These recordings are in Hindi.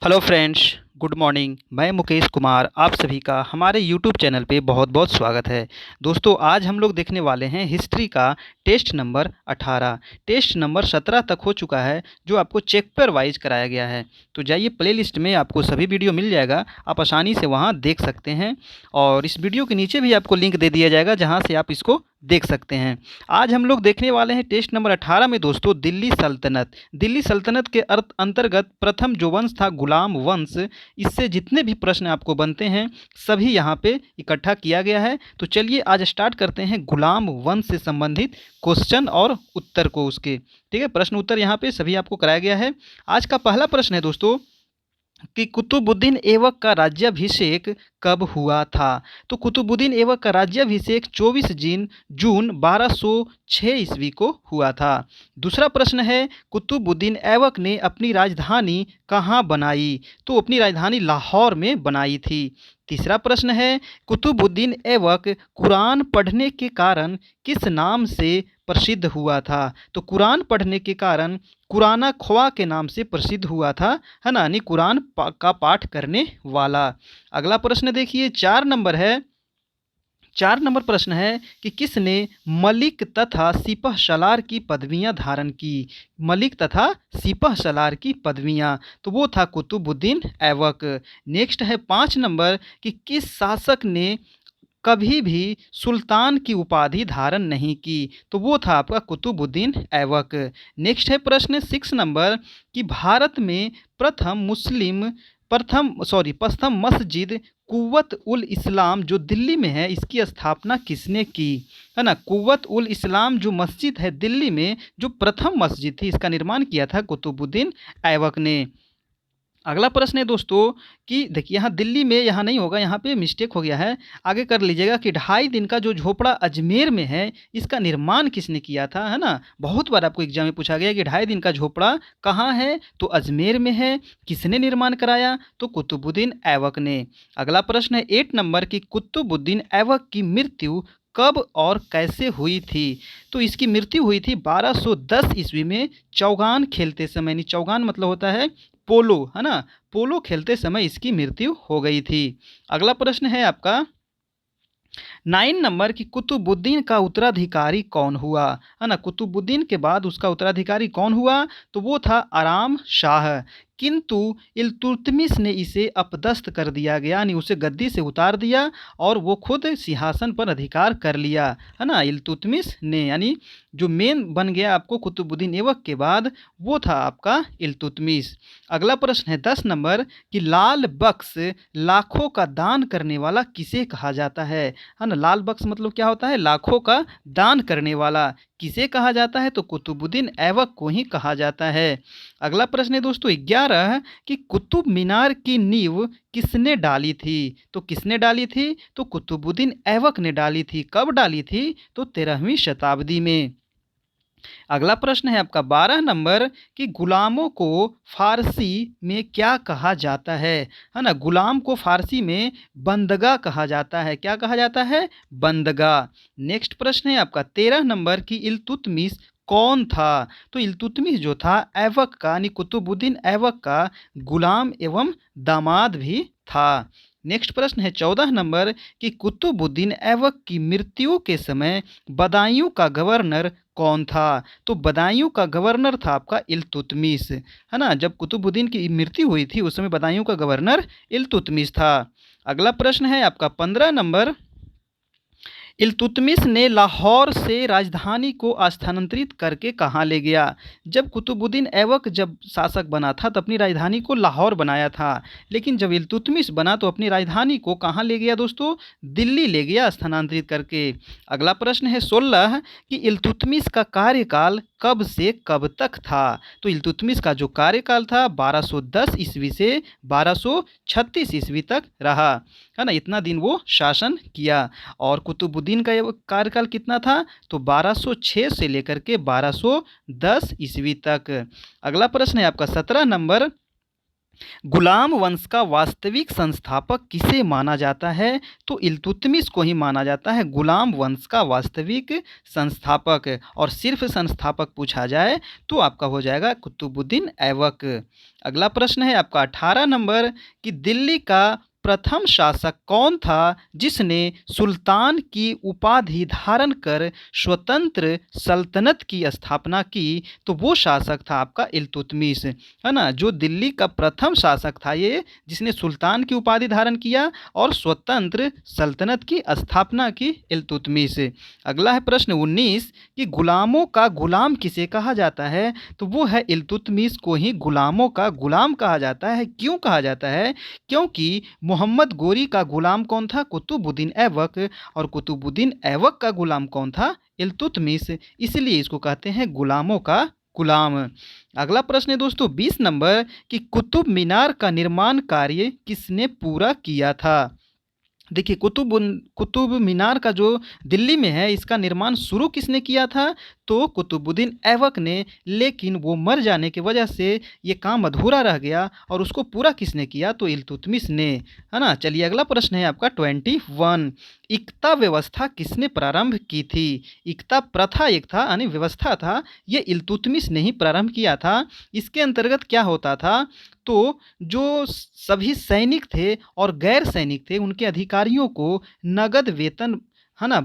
Hello friends, good morning. मैं मुकेश कुमार, आप सभी का हमारे यूट्यूब चैनल पे बहुत बहुत स्वागत है। दोस्तों, आज हम लोग देखने वाले हैं हिस्ट्री का टेस्ट नंबर 18। टेस्ट नंबर 17 तक हो चुका है, जो आपको चैप्टर वाइज कराया गया है। तो जाइए, प्लेलिस्ट में आपको सभी वीडियो मिल जाएगा, आप आसानी से वहाँ देख सकते हैं। और इस वीडियो के नीचे भी आपको लिंक दे दिया जाएगा, जहाँ से आप इसको देख सकते हैं। आज हम लोग देखने वाले हैं टेस्ट नंबर 18 में दोस्तों दिल्ली सल्तनत। दिल्ली सल्तनत के अंतर्गत प्रथम जो वंश था गुलाम वंश, इससे जितने भी प्रश्न आपको बनते हैं सभी यहाँ पे इकट्ठा किया गया है। तो चलिए आज स्टार्ट करते हैं गुलाम वंश से संबंधित क्वेश्चन और उत्तर को उसके। ठीक है, प्रश्न उत्तर यहाँ पे सभी आपको कराया गया है। आज का पहला प्रश्न है दोस्तों कि कुतुबुद्दीन ऐबक का राज्याभिषेक कब हुआ था। तो कुतुबुद्दीन ऐबक का राज्याभिषेक 24 जून 1206 ईस्वी को हुआ था। दूसरा प्रश्न है, कुतुबुद्दीन ऐबक ने अपनी राजधानी कहाँ बनाई। तो अपनी राजधानी लाहौर में बनाई थी। तीसरा प्रश्न है, कुतुबुद्दीन ऐबक कुरान पढ़ने के कारण किस नाम से प्रसिद्ध हुआ था। तो कुरान पढ़ने के कारण कुराना ख्वा के नाम से प्रसिद्ध हुआ था, है ना, यानी कुरान का पाठ करने वाला। अगला प्रश्न देखिए, 4 नंबर प्रश्न है कि किसने मलिक तथा सिपह सलार की पदवियां धारण की। मलिक तथा सिपह सलार की पदवियां, तो वो था कुतुबुद्दीन ऐबक। नेक्स्ट है 5 नंबर कि किस शासक ने कभी भी सुल्तान की उपाधि धारण नहीं की। तो वो था आपका कुतुबुद्दीन ऐबक। नेक्स्ट है प्रश्न 6 नंबर कि भारत में प्रथम मस्जिद कुव्वत उल इस्लाम जो दिल्ली में है, इसकी स्थापना किसने की, है ना। कुव्वत उल इस्लाम जो मस्जिद है दिल्ली में, जो प्रथम मस्जिद थी, इसका निर्माण किया था कुतुबुद्दीन ऐबक ने। अगला प्रश्न है दोस्तों कि देखिए, यहाँ दिल्ली में यहाँ नहीं होगा, यहाँ पे मिस्टेक हो गया है, आगे कर लीजिएगा कि 2.5 दिन का जो झोपड़ा अजमेर में है, इसका निर्माण किसने किया था, है ना। बहुत बार आपको एग्जाम में पूछा गया कि 2.5 दिन का झोपड़ा कहाँ है, तो अजमेर में है। किसने निर्माण कराया, तो कुतुबुद्दीन ऐबक ने। अगला प्रश्न है 8 नंबर कि कुतुबुद्दीन ऐबक की मृत्यु कब और कैसे हुई थी। तो इसकी मृत्यु हुई थी 1210 ईस्वी में चौगान खेलते समय, यानी चौगान मतलब होता है पोलो, है ना, पोलो खेलते समय इसकी मृत्यु हो गई थी। अगला प्रश्न है आपका 9 नंबर कि कुतुबुद्दीन का उत्तराधिकारी कौन हुआ, है ना। कुतुबुद्दीन के बाद उसका उत्तराधिकारी कौन हुआ, तो वो था आराम शाह। किंतु इल्तुतमिश ने इसे अपदस्थ कर दिया गया, यानी उसे गद्दी से उतार दिया और वो खुद सिंहासन पर अधिकार कर लिया, है ना। इल्तुतमिश ने, यानी जो मेन बन गया आपको कुतुबुद्दीन ऐबक के बाद, वो था आपका इल्तुतमिश। अगला प्रश्न है 10 नंबर कि लाल बक्स लाखों का दान करने वाला किसे कहा जाता है ना। लाल बक्स मतलब क्या होता है, लाखों का दान करने वाला किसे कहा जाता है, तो कुतुबुद्दीन ऐबक को ही कहा जाता है। अगला प्रश्न है दोस्तों 11 कि कुतुब मीनार की नींव किसने डाली थी। तो किसने डाली थी, तो कुतुबुद्दीन ऐबक ने डाली थी। कब डाली थी, तो 13वीं शताब्दी में। अगला प्रश्न है आपका 12 नंबर कि गुलामों को फारसी में क्या कहा जाता है ना। गुलाम को फारसी में बंदगा कहा जाता है। क्या कहा जाता है, बंदगा। नेक्स्ट प्रश्न है आपका 13 नंबर कि इल्तुतमिश कौन था। तो इल्तुतमिश जो था ऐबक का, यानी कुतुबुद्दीन ऐबक का गुलाम एवं दामाद भी था। नेक्स्ट प्रश्न है 14 नंबर कि कुतुबुद्दीन ऐबक की मृत्यु के समय बदायूं का गवर्नर कौन था। तो बदायूं का गवर्नर था आपका इल्तुतमिश, है ना। जब कुतुबुद्दीन की मृत्यु हुई थी उस समय बदायूं का गवर्नर इल्तुतमिश था। अगला प्रश्न है आपका 15 नंबर, इल्तुतमिश ने लाहौर से राजधानी को स्थानांतरित करके कहाँ ले गया। जब कुतुबुद्दीन ऐबक जब शासक बना था तो अपनी राजधानी को लाहौर बनाया था, लेकिन जब इल्तुतमिश बना तो अपनी राजधानी को कहाँ ले गया दोस्तों, दिल्ली ले गया स्थानांतरित करके। अगला प्रश्न है 16 कि इल्तुतमिश का कार्यकाल कब से कब तक था। तो इल्तुतमिश का जो कार्यकाल था 1210 ईस्वी से 1236 ईस्वी तक रहा, है ना। इतना दिन वो शासन किया। और कुतुबुद्दीन का ये कार्यकाल कितना था, तो 1206 से लेकर के 1210 ईस्वी तक। अगला प्रश्न है आपका 17 नंबर गुलाम वंश का वास्तविक संस्थापक किसे माना जाता है? तो इल्तुतमिश को ही माना जाता है गुलाम वंश का वास्तविक संस्थापक। और सिर्फ संस्थापक पूछा जाए तो आपका हो जाएगा कुतुबुद्दीन ऐबक। अगला प्रश्न है आपका 18 नंबर कि दिल्ली का प्रथम शासक कौन था जिसने सुल्तान की उपाधि धारण कर स्वतंत्र सल्तनत की स्थापना की? तो वो शासक था आपका इल्तुतमिश, है ना। जो दिल्ली का प्रथम शासक था ये, जिसने सुल्तान की उपाधि धारण किया और स्वतंत्र सल्तनत की स्थापना की, इल्तुतमिश। अगला है प्रश्न 19 कि गुलामों का गुलाम किसे कहा जाता है? तो वो है इल्तुतमिश को ही गुलामों का गुलाम कहा जाता है। क्यों कहा जाता है? क्योंकि मोहम्मद गोरी का गुलाम कौन था? कुतुबुद्दीन ऐबक। और कुतुबुद्दीन ऐबक का गुलाम कौन था? इल्तुतमिश। इसलिए इसको कहते हैं गुलामों का गुलाम। अगला प्रश्न है दोस्तों 20 नंबर कि कुतुब मीनार का निर्माण कार्य किसने पूरा किया था? देखिए कुतुब मीनार का जो दिल्ली में है, इसका निर्माण शुरू किसने किया था? तो कुतुबुद्दीन ऐबक ने। लेकिन वो मर जाने की वजह से ये काम अधूरा रह गया। और उसको पूरा किसने किया? तो इल्तुतमिश ने, है ना। चलिए अगला प्रश्न है आपका 21 इक्ता व्यवस्था किसने प्रारंभ की थी? इक्ता प्रथा एक था, यानी व्यवस्था था, ये इल्तुतमिश ने ही प्रारंभ किया था। इसके अंतर्गत क्या होता था? तो जो सभी सैनिक थे और गैर सैनिक थे, उनके अधिकारियों को नगद वेतन, है ना,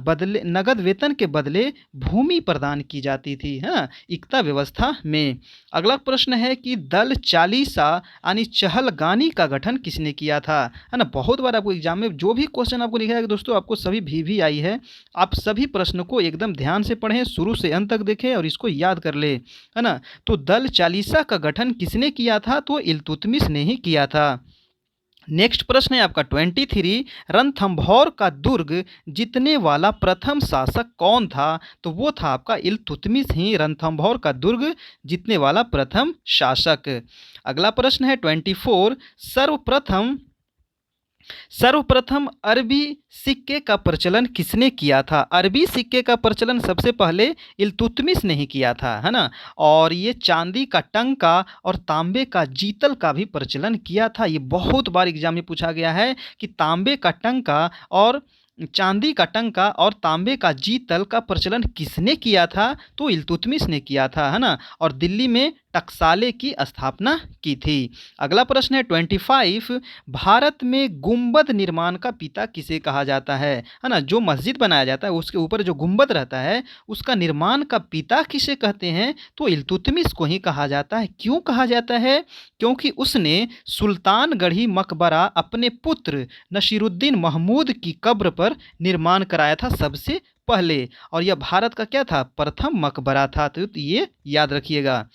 नगद वेतन के बदले भूमि प्रदान की जाती थी, है ना, इक्ता व्यवस्था में। अगला प्रश्न है कि दल चालीसा यानी चहलगानी का गठन किसने किया था? है ना। बहुत बार आपको एग्जाम में जो भी क्वेश्चन आपको लिखा है दोस्तों, आपको सभी भी आई है। आप सभी प्रश्न को एकदम ध्यान से पढ़ें, शुरू से अंत तक देखें और इसको याद कर ले, है ना। तो दल चालीसा का गठन किसने किया था? तो इल्तुतमिश ने ही किया था। नेक्स्ट प्रश्न है आपका 23 रणथंभौर का दुर्ग जीतने वाला प्रथम शासक कौन था? तो वो था आपका इल्तुतमिश ही रणथंभौर का दुर्ग जीतने वाला प्रथम शासक। अगला प्रश्न है 24 सर्वप्रथम अरबी सिक्के का प्रचलन किसने किया था? अरबी सिक्के का प्रचलन सबसे पहले इल्तुतमिश ने ही किया था, है ना। और ये चांदी का टंका और तांबे का जीतल का भी प्रचलन किया था। ये बहुत बार एग्जाम में पूछा गया है कि तांबे का टंका और चांदी का टंका और तांबे का जीतल का प्रचलन किसने किया था? तो इल्तुतमिश ने किया था, है ना। और दिल्ली में टकसाले की स्थापना की थी। अगला प्रश्न है 25 भारत में गुंबद निर्माण का पिता किसे कहा जाता है ना। जो मस्जिद बनाया जाता है उसके ऊपर जो गुंबद रहता है, उसका निर्माण का पिता किसे कहते हैं? तो इल्तुतमिश को ही कहा जाता है। क्यों कहा जाता है? क्योंकि उसने सुल्तानगढ़ी मकबरा अपने पुत्र नसीरुद्दीन महमूद की कब्र पर निर्माण कराया था सबसे पहले। और यह भारत का क्या था? प्रथम मकबरा था। तो ये याद रखिएगा।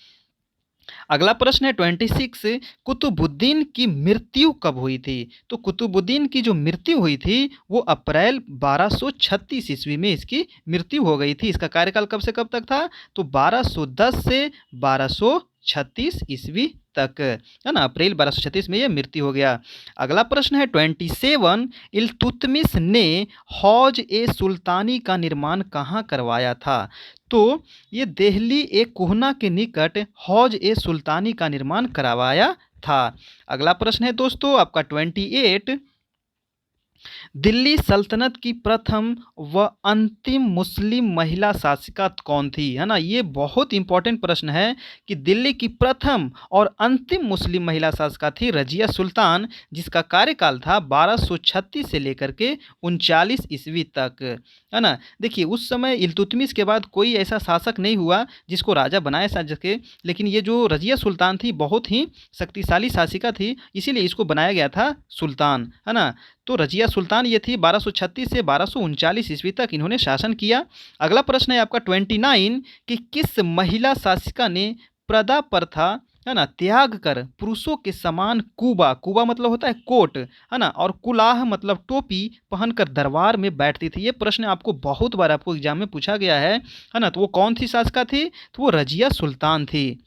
अगला प्रश्न है 26 कुतुबुद्दीन की मृत्यु कब हुई थी? तो कुतुबुद्दीन की जो मृत्यु हुई थी वो अप्रैल 1236 ईस्वी में इसकी मृत्यु हो गई थी। इसका कार्यकाल कब से कब तक था? तो 1210 से 1236 ईस्वी तक, है ना। अप्रैल 1236 में ये मृत्यु हो गया। अगला प्रश्न है 27 इल्तुतमिश ने हौज ए सुल्तानी का निर्माण कहाँ करवाया था? तो ये दिल्ली ए कुहना के निकट हौज ए सुल्तानी का निर्माण करवाया था। अगला प्रश्न है दोस्तों आपका 28 दिल्ली सल्तनत की प्रथम व अंतिम मुस्लिम महिला शासिका कौन थी? है ना। ये बहुत इंपॉर्टेंट प्रश्न है कि दिल्ली की प्रथम और अंतिम मुस्लिम महिला शासिका थी रजिया सुल्तान, जिसका कार्यकाल था 1236 से लेकर के 39 ईस्वी तक, है ना। देखिए उस समय इल्तुतमिश के बाद कोई ऐसा शासक नहीं हुआ जिसको राजा बनाया जा सके, लेकिन ये जो रजिया सुल्तान थी बहुत ही शक्तिशाली शासिका थी, इसीलिए इसको बनाया गया था सुल्तान, है ना। तो रजिया सुल्तान ये थी 1236 से 1239 ईस्वी तक इन्होंने शासन किया। अगला प्रश्न है आपका 29 कि किस महिला शासिका ने प्रदा प्रथा, है ना, त्याग कर पुरुषों के समान कुबा, कुबा मतलब होता है कोट, है ना, और कुलाह मतलब टोपी पहनकर दरबार में बैठती थी? ये प्रश्न आपको बहुत बार आपको एग्जाम में पूछा गया है ना। तो वो कौन थी शासिका थी? तो वो रजिया सुल्तान थी।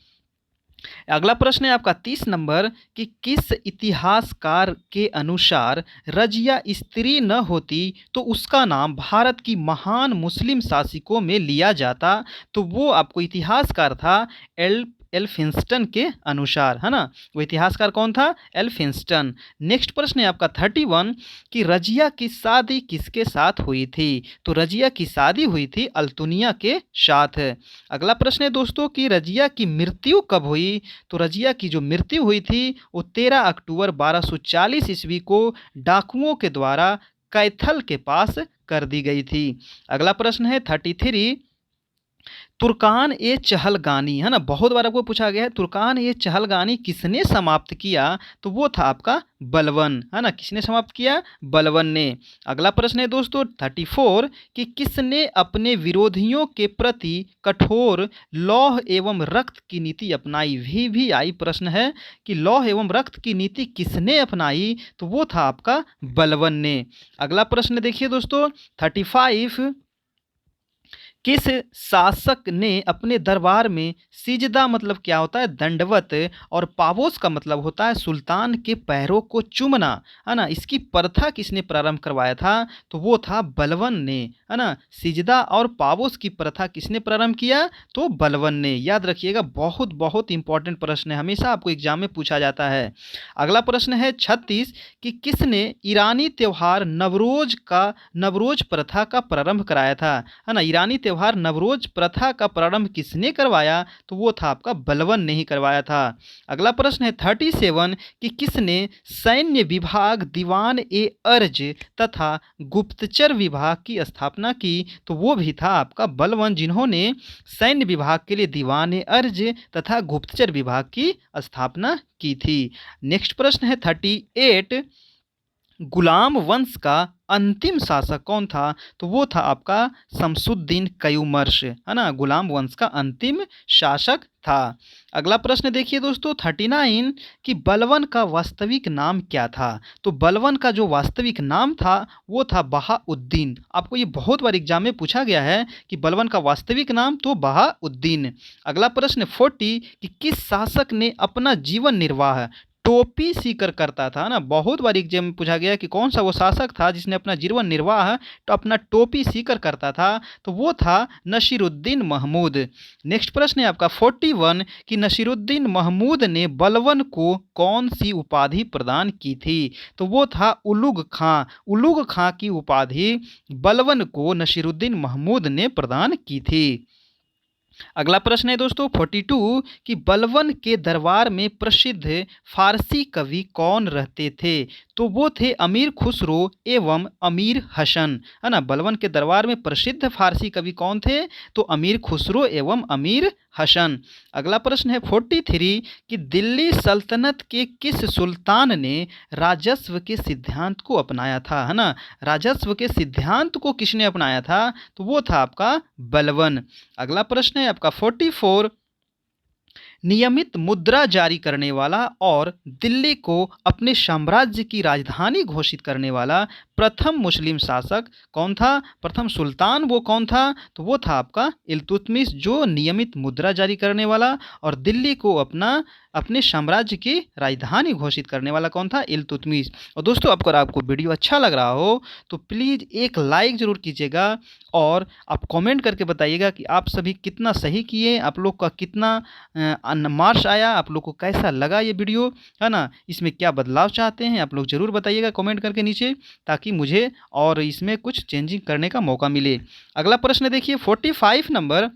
अगला प्रश्न है आपका 30 नंबर कि किस इतिहासकार के अनुसार रजिया स्त्री न होती तो उसका नाम भारत की महान मुस्लिम शासकों में लिया जाता? तो वो आपको इतिहासकार था एल्फिंस्टन के अनुसार, है ना। वो इतिहासकार कौन था? एल्फिंस्टन। नेक्स्ट प्रश्न है आपका 31 कि रजिया की शादी किसके साथ हुई थी? तो रजिया की शादी हुई थी अल्तुनिया के साथ। अगला प्रश्न है दोस्तों कि रजिया की मृत्यु कब हुई? तो रजिया की जो मृत्यु हुई थी वो 13 अक्टूबर 1240 ईस्वी को डाकुओं के द्वारा कैथल के पास कर दी गई थी। अगला प्रश्न है 33 तुर्कान ए चहलगानी, है ना, बहुत बार आपको पूछा गया है तुर्कान ए चहलगानी किसने समाप्त किया? तो वो था आपका बलवन, है ना। किसने समाप्त किया? बलवन ने। अगला प्रश्न है दोस्तों 34 कि किसने अपने विरोधियों के प्रति कठोर लौह एवं रक्त की नीति अपनाई? VVI प्रश्न है कि लौह एवं रक्त की नीति किसने अपनाई? तो वो था आपका बलवन ने। अगला प्रश्न देखिए दोस्तों 35 किस शासक ने अपने दरबार में सिजदा मतलब क्या होता है? दंडवत, और पावोस का मतलब होता है सुल्तान के पैरों को चूमना, है ना। इसकी प्रथा किसने प्रारंभ करवाया था? तो वो था बलवन ने, है ना। सिजदा और पावोस की प्रथा किसने प्रारंभ किया? तो बलवन ने। याद रखिएगा, बहुत बहुत इंपॉर्टेंट प्रश्न है, हमेशा आपको एग्जाम में पूछा जाता है। अगला प्रश्न है 36 कि किसने ईरानी त्योहार नवरोज प्रथा का प्रारंभ कराया था? है ना। ईरानी त्योहार नवरोज प्रथा का प्रारंभ किसने करवाया? तो वो था आपका बलवन ने ही करवाया था। अगला प्रश्न है 37 कि किसने सैन्य विभाग, दीवान ए अर्ज तथा गुप्तचर विभाग की स्थापना की? तो वो भी था आपका बलवन, जिन्होंने सैन्य विभाग के लिए दीवान ए अर्ज तथा गुप्तचर विभाग की स्थापना की थी। नेक्स्ट प्रश्न है 38 गुलाम वंश का अंतिम शासक कौन था? तो वो था आपका शमसुद्दीन कयूमर्श, है ना। गुलाम वंश का अंतिम शासक था। अगला प्रश्न देखिए दोस्तों 39 कि बलवन का वास्तविक नाम क्या था? तो बलवन का जो वास्तविक नाम था वो था बहाउद्दीन। आपको ये बहुत बार एग्जाम में पूछा गया है कि बलवन का वास्तविक नाम तो बहाउद्दीन। अगला प्रश्न 40 कि किस शासक ने अपना जीवन निर्वाह टोपी सीकर करता था ना? बहुत बार एग्जाम में पूछा गया कि कौन सा वो शासक था जिसने अपना जीवन निर्वाह तो अपना टोपी सीकर करता था? तो वो था नसीरुद्दीन महमूद। नेक्स्ट प्रश्न है आपका 41 कि नसीरुद्दीन महमूद ने बलवन को कौन सी उपाधि प्रदान की थी? तो वो था उलुग खां। उलुग खां की उपाधि बलवन को नसीरुद्दीन महमूद ने प्रदान की थी। अगला प्रश्न है दोस्तों 42 कि बलवन के दरबार में प्रसिद्ध फारसी कवि कौन रहते थे? तो वो थे अमीर खुसरो एवं अमीर हसन, है ना। बलवन के दरबार में प्रसिद्ध फारसी कवि कौन थे? तो अमीर खुसरो एवं अमीर हसन। अगला प्रश्न है 43 कि दिल्ली सल्तनत के किस सुल्तान ने राजस्व के सिद्धांत को अपनाया था? है ना। राजस्व के सिद्धांत को किसने अपनाया था? तो वो था आपका बलवन। अगला प्रश्न है आपका 44 नियमित मुद्रा जारी करने वाला और दिल्ली को अपने साम्राज्य की राजधानी घोषित करने वाला प्रथम मुस्लिम शासक कौन था? प्रथम सुल्तान वो कौन था? तो वो था आपका इल्तुतमिश, जो नियमित मुद्रा जारी करने वाला और दिल्ली को अपने साम्राज्य की राजधानी घोषित करने वाला कौन था? इल्तुतमिश। और दोस्तों अगर आपको वीडियो अच्छा लग रहा हो तो प्लीज़ एक लाइक ज़रूर कीजिएगा और आप कमेंट करके बताइएगा कि आप सभी कितना सही किए, आप लोग का कितना मार्क्स आया, आप लोग को कैसा लगा ये वीडियो, है ना। इसमें क्या बदलाव चाहते हैं आप लोग ज़रूर बताइएगा कमेंट करके नीचे, ताकि मुझे और इसमें कुछ चेंजिंग करने का मौका मिले। अगला प्रश्न देखिए 45 नंबर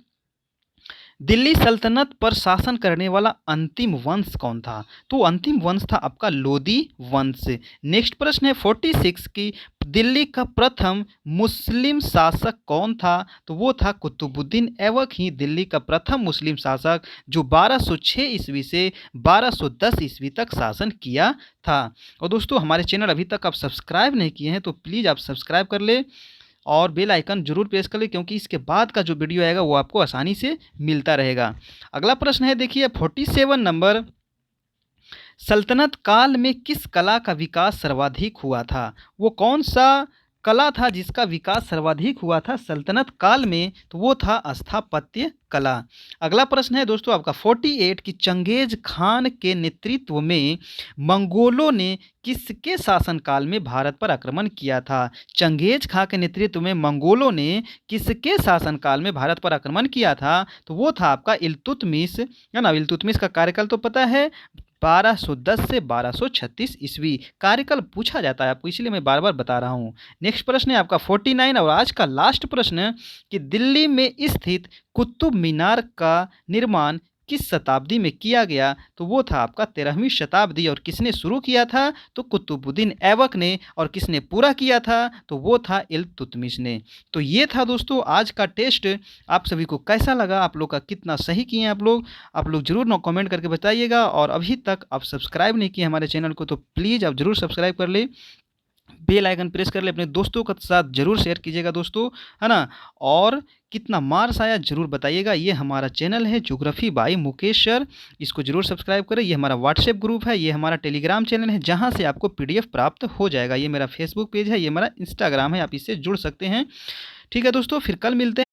दिल्ली सल्तनत पर शासन करने वाला अंतिम वंश कौन था? तो अंतिम वंश था आपका लोदी वंश। नेक्स्ट प्रश्न है 46 की दिल्ली का प्रथम मुस्लिम शासक कौन था? तो वो था कुतुबुद्दीन ऐबक ही दिल्ली का प्रथम मुस्लिम शासक, जो 1206 ईस्वी से 1210 ईस्वी तक शासन किया था। और दोस्तों हमारे चैनल अभी तक आप सब्सक्राइब नहीं किए हैं तो प्लीज़ आप सब्सक्राइब कर ले और बेल आइकन जरूर प्रेस कर ले, क्योंकि इसके बाद का जो वीडियो आएगा वो आपको आसानी से मिलता रहेगा। अगला प्रश्न है देखिए 47 नंबर सल्तनत काल में किस कला का विकास सर्वाधिक हुआ था? वो कौन सा कला था जिसका विकास सर्वाधिक हुआ था सल्तनत काल में, तो वो था स्थापत्य कला। अगला प्रश्न है दोस्तों आपका 48 कि चंगेज खान के नेतृत्व में मंगोलों ने किसके शासनकाल में भारत पर आक्रमण किया था? चंगेज खां के नेतृत्व में मंगोलों ने किसके शासनकाल में भारत पर आक्रमण किया था? तो वो था आपका इल्तुतमिश, है ना। इल्तुतमिश का कार्यकाल तो पता है 1210 से 1236 ईस्वी। कार्यकाल पूछा जाता है आपको, इसलिए मैं बार बार बता रहा हूँ। नेक्स्ट प्रश्न है आपका 49 और आज का लास्ट प्रश्न कि दिल्ली में स्थित कुतुब मीनार का निर्माण किस शताब्दी में किया गया? तो वो था आपका 13वीं शताब्दी। और किसने शुरू किया था? तो कुतुबुद्दीन ऐबक ने। और किसने पूरा किया था? तो वो था इल्तुतमिश ने। तो ये था दोस्तों आज का टेस्ट। आप सभी को कैसा लगा? आप लोग का कितना सही किए हैं आप लोग जरूर ना कमेंट करके बताइएगा। और अभी तक आप सब्सक्राइब नहीं किए हमारे चैनल को तो प्लीज़ आप जरूर सब्सक्राइब कर ले, बेल आइकन प्रेस कर ले, अपने दोस्तों के साथ जरूर शेयर कीजिएगा दोस्तों, है ना। और कितना मार्क्स आया जरूर बताइएगा। ये हमारा चैनल है ज्योग्राफी बाय मुकेश सर, इसको जरूर सब्सक्राइब करें। ये हमारा व्हाट्सएप ग्रुप है, ये हमारा टेलीग्राम चैनल है जहाँ से आपको PDF प्राप्त हो जाएगा। ये मेरा फेसबुक पेज है, ये हमारा इंस्टाग्राम है, आप इससे जुड़ सकते हैं। ठीक है दोस्तों, फिर कल मिलते हैं।